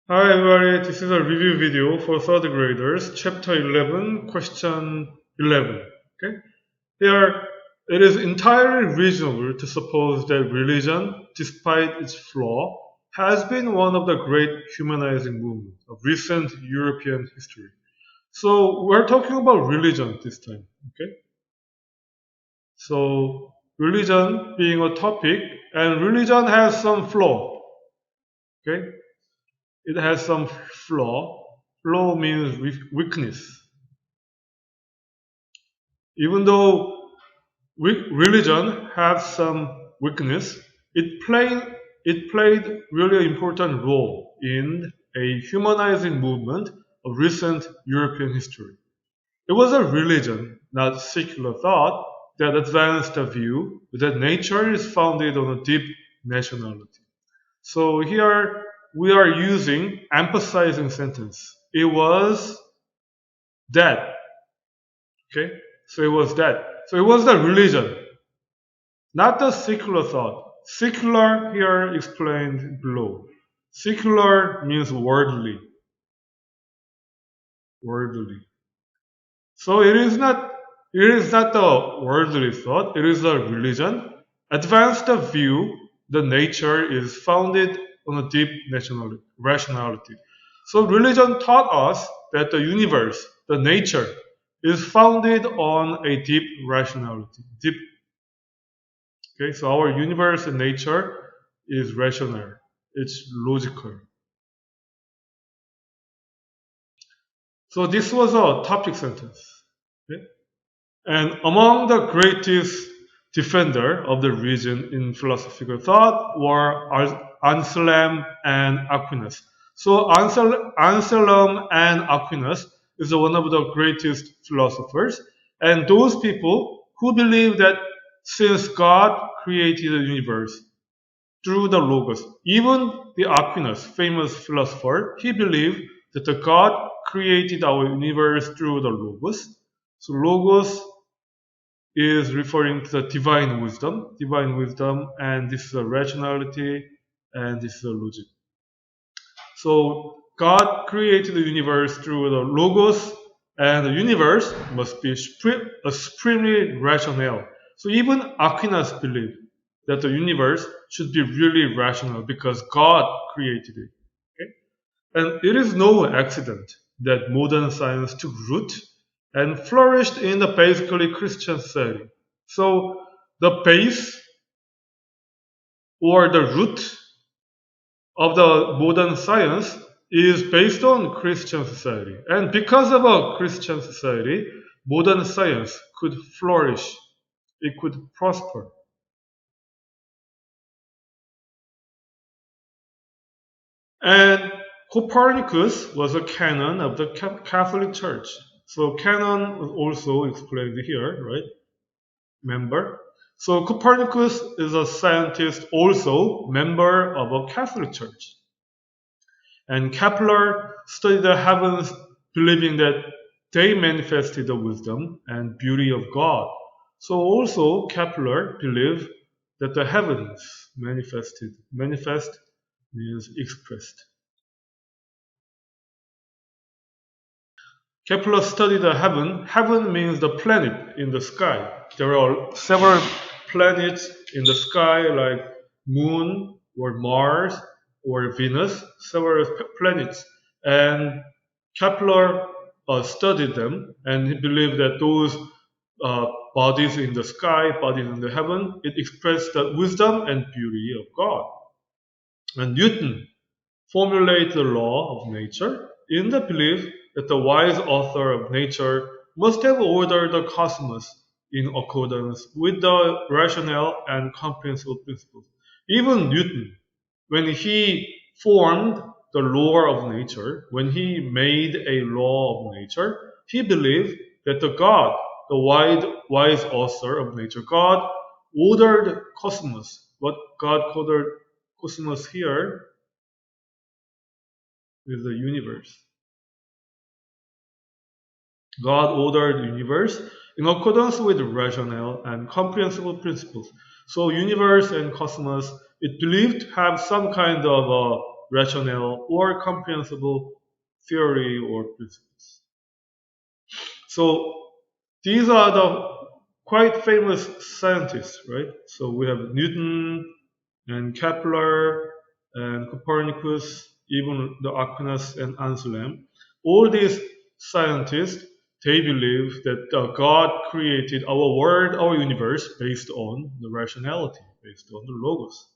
Hi everybody, this is a review video for third graders, chapter 11, question 11. Okay? Here, it is entirely reasonable to suppose that religion, despite its flaw, has been one of the great humanizing movements of recent European history. So, we're talking about religion this time. Okay? So, religion being a topic, and religion has some flaw. Okay? It has some flaw. Flaw means weakness. Even though religion has some weakness, it played really important role in a humanizing movement of recent European history. It was a religion, not secular thought, that advanced the view that nature is founded on a deep nationality. So here we are using emphasizing sentence. It was that. Okay? So it was that. So it was the religion, not the secular thought. Secular here explained below. Secular means worldly. Worldly. So it is not the worldly thought, it is a religion. Advanced view, the nature is founded on a deep rationality. So religion taught us that the universe, the nature, is founded on a deep rationality. Okay, so our universe and nature is rational. It's logical. So this was a topic sentence. Okay? And among the greatest defender of the region in philosophical thought were Anselm and Aquinas. So Anselm and Aquinas is one of the greatest philosophers, and those people who believe that since God created the universe through the Logos, even the Aquinas, famous philosopher, he believed that the God created our universe through the Logos. So Logos is referring to the divine wisdom, and this is a rationality, and this is a logic. So God created the universe through the logos, and the universe must be supremely rational. So even Aquinas believed that the universe should be really rational because God created it. Okay? And it is no accident that modern science took root and flourished in the basically Christian society. So the base or the root of the modern science is based on Christian society. And because of a Christian society, modern science could flourish, it could prosper. And Copernicus was a canon of the Catholic Church. So canon was also explained here, right? Member. So Copernicus is a scientist, also member of a Catholic Church. And Kepler studied the heavens, believing that they manifested the wisdom and beauty of God. So also Kepler believed that the heavens manifest means expressed. Kepler studied the heaven. Heaven means the planet in the sky. There are several planets in the sky like Moon or Mars or Venus, several planets. And Kepler studied them, and he believed that those bodies in the sky, bodies in the heaven, it expressed the wisdom and beauty of God. And Newton formulated the law of nature in the belief that the wise author of nature must have ordered the cosmos in accordance with the rational and comprehensible principles. Even Newton, when he formed the law of nature, when he made a law of nature, he believed that the God, the wise author of nature, God ordered cosmos. What God ordered cosmos here is the universe. God ordered the universe in accordance with rational and comprehensible principles. So universe and cosmos, it believed to have some kind of rational or comprehensible theory or principles. So these are the quite famous scientists, right? So we have Newton and Kepler and Copernicus, even the Aquinas and Anselm. All these scientists, they believe that God created our world, our universe, based on the rationality, based on the logos.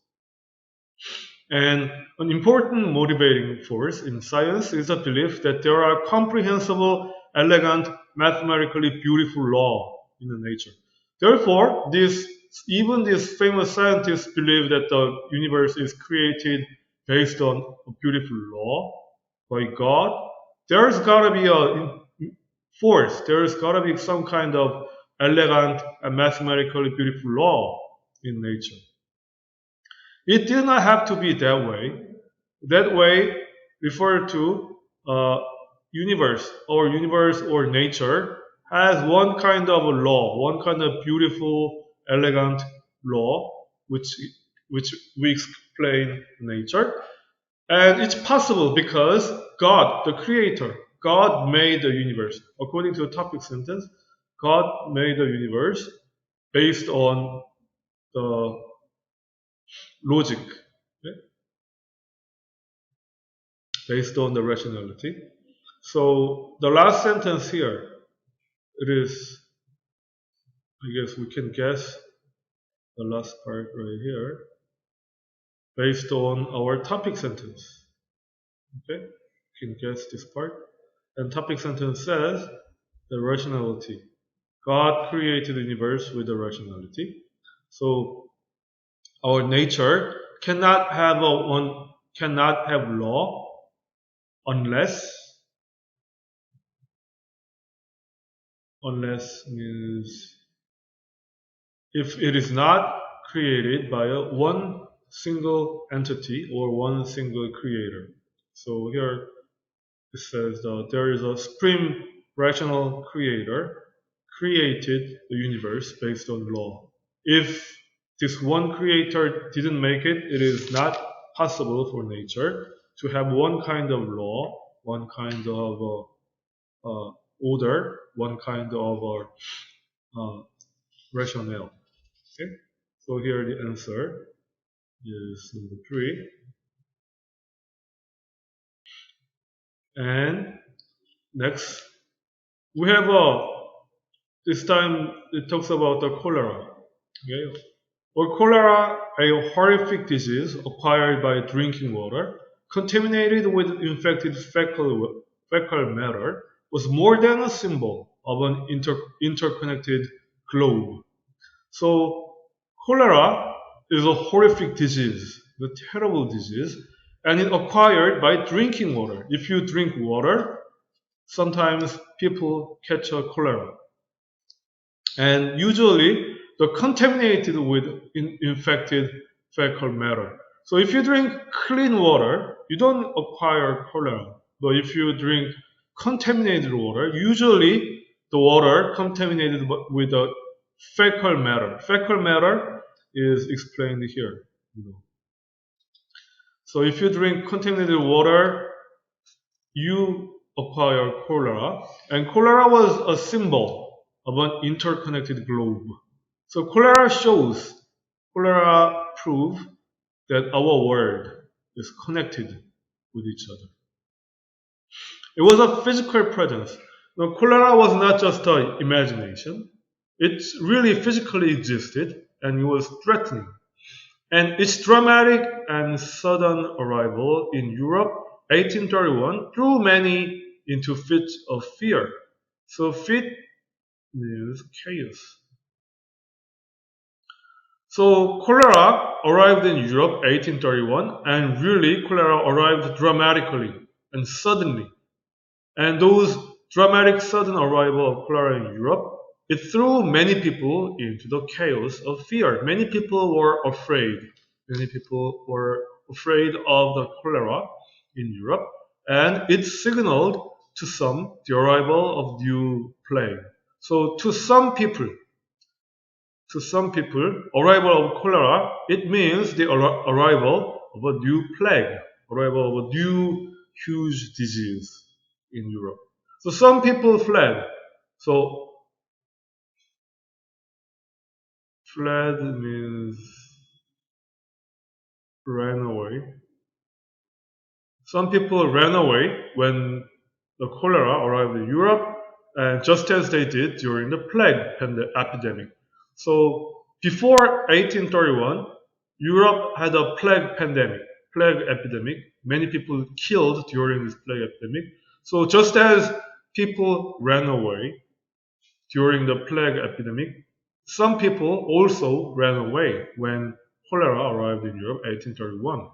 And an important motivating force in science is the belief that there are comprehensible, elegant, mathematically beautiful laws in the nature. Therefore, even these famous scientists believe that the universe is created based on a beautiful law by God. There's got to be a force. There's got to be some kind of elegant and mathematically beautiful law in nature. It did not have to be that way. That way refer to universe or nature has one kind of a law, one kind of beautiful, elegant law, which we explain nature. And it's possible because God, the creator, God made the universe. According to the topic sentence, God made the universe based on the logic, okay? Based on the rationality. So the last sentence here, it is, I guess we can guess the last part right here, based on our topic sentence. Okay, you can guess this part. And topic sentence says the rationality. God created the universe with the rationality. So our nature cannot have law unless means if it is not created by one single entity or one single creator. So here it says that there is a supreme rational creator created the universe based on law. If this one creator didn't make it, it is not possible for nature to have one kind of law, one kind of order, one kind of rationale. Okay? So here the answer is number 3. And next, we have this time it talks about the cholera. Okay? Or cholera, a horrific disease acquired by drinking water, contaminated with infected fecal matter, was more than a symbol of an interconnected globe. So cholera is a horrific disease, a terrible disease, and it acquired by drinking water. If you drink water, sometimes people catch a cholera. And usually, they're contaminated with infected fecal matter. So if you drink clean water, you don't acquire cholera. But if you drink contaminated water, usually the water contaminated with the fecal matter. Fecal matter is explained here. So if you drink contaminated water, you acquire cholera. And cholera was a symbol of an interconnected globe. So cholera proves that our world is connected with each other. It was a physical presence. Now, cholera was not just an imagination. It really physically existed and it was threatening. And its dramatic and sudden arrival in Europe, 1831, threw many into fits of fear. So fit means chaos. So cholera arrived in Europe 1831, and really cholera arrived dramatically and suddenly. And those dramatic sudden arrival of cholera in Europe, it threw many people into the chaos of fear. Many people were afraid. Many people were afraid of the cholera in Europe, and it signaled to some the arrival of new plague. So to some people, arrival of cholera, it means the arrival of a new plague, arrival of a new huge disease in Europe. So some people fled. So fled means ran away. Some people ran away when the cholera arrived in Europe, and just as they did during the plague epidemic. So before 1831, Europe had a plague epidemic. Many people killed during this plague epidemic. So just as people ran away during the plague epidemic, some people also ran away when cholera arrived in Europe 1831.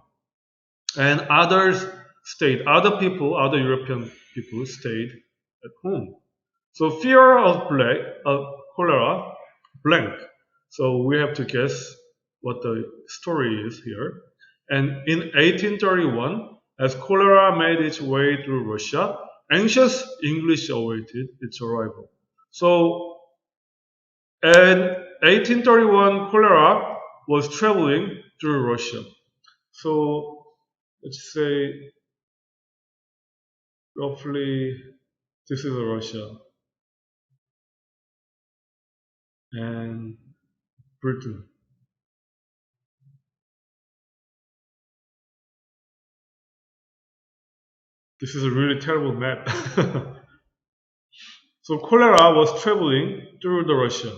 And others stayed. Other European people stayed at home. So fear of cholera, blank. So we have to guess what the story is here. And in 1831, as cholera made its way through Russia, anxious English awaited its arrival. So in 1831, cholera was traveling through Russia. So let's say roughly this is Russia and Britain. This is a really terrible map. So cholera was traveling through the Russia.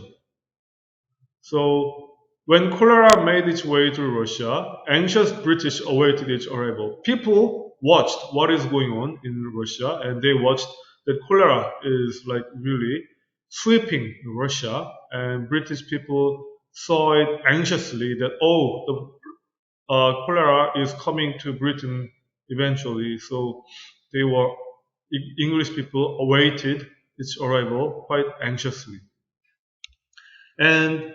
So when cholera made its way through Russia, anxious British awaited its arrival. People watched what is going on in Russia, and they watched that cholera is like really sweeping Russia, and British people saw it anxiously that the cholera is coming to Britain eventually. So they were English people awaited its arrival quite anxiously. And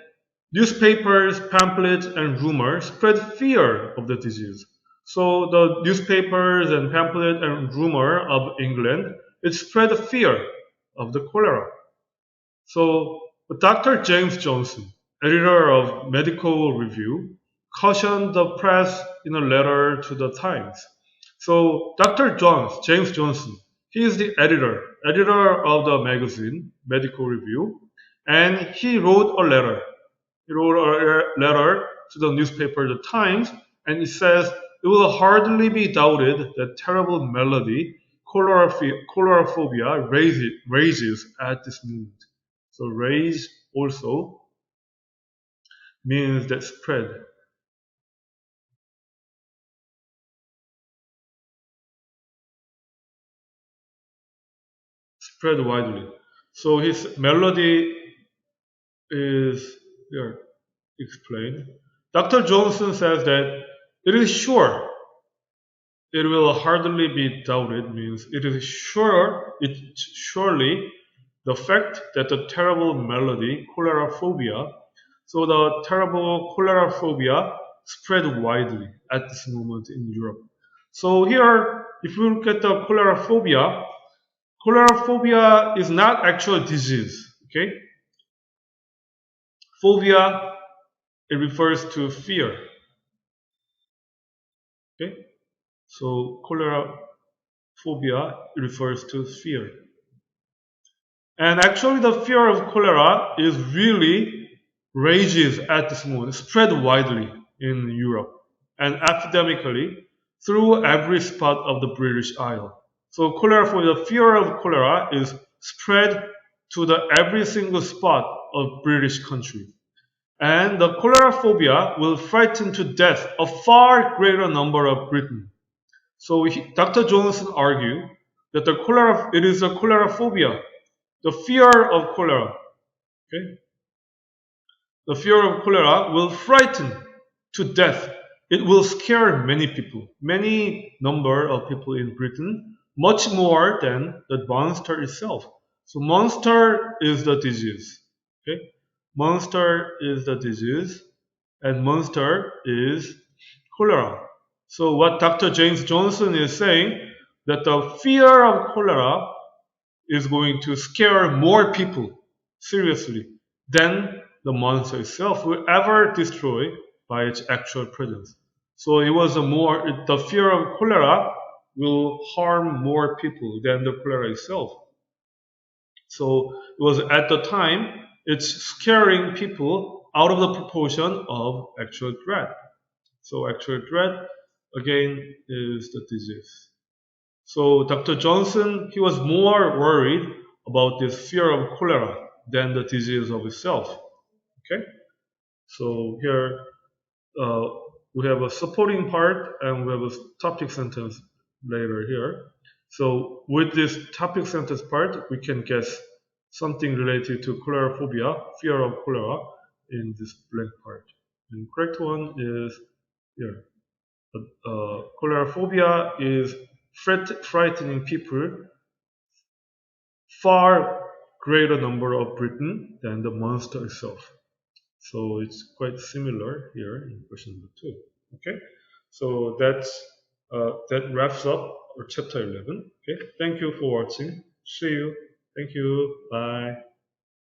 newspapers, pamphlets, and rumors spread fear of the disease. So the newspapers and pamphlet and rumor of England, it spread fear of the cholera. So Dr. James Johnson, editor of Medical Review, cautioned the press in a letter to the Times. So James Johnson, he is the editor of the magazine Medical Review, and he wrote a letter. He wrote a letter to the newspaper The Times, and it says, "It will hardly be doubted that terrible malady, choleraphobia, rages at this moment." So rage also means that spread. Spread widely. So his melody is here explained. Dr. Johnson says that it is sure, it will hardly be doubted means it surely the fact that the terrible malady, choleraphobia, so the terrible choleraphobia spread widely at this moment in Europe. So here, if you look at the choleraphobia is not actual disease, okay? Phobia, it refers to fear, okay? So choleraphobia refers to fear. And actually the fear of cholera is really rages at this moment, spread widely in Europe and epidemically through every spot of the British Isle. So the fear of cholera is spread to the every single spot of British country. And the choleraphobia will frighten to death a far greater number of Britain. So Dr. Johnson argued that it is a choleraphobia, the fear of cholera. Okay? The fear of cholera will frighten to death. It will scare many people, many number of people in Britain, much more than the monster itself. So monster is the disease. Okay? Monster is the disease, and monster is cholera. So what Dr. James Johnson is saying, that the fear of cholera is going to scare more people seriously than the monster itself will ever destroy by its actual presence. So it was the fear of cholera will harm more people than the cholera itself. So it was at the time, it's scaring people out of the proportion of actual threat. So actual threat, again, is the disease. So Dr. Johnson, he was more worried about this fear of cholera than the disease of itself. Okay? So here uh, we have a supporting part and we have a topic sentence later here. So with this topic sentence part, we can guess something related to choleraphobia, fear of cholera, in this blank part. And correct one is here. Choleraphobia is frightening people far greater number of Britain than the monster itself. So it's quite similar here in question number 2. Okay, so that wraps up our chapter 11. Okay, thank you for watching. See you. Thank you. Bye.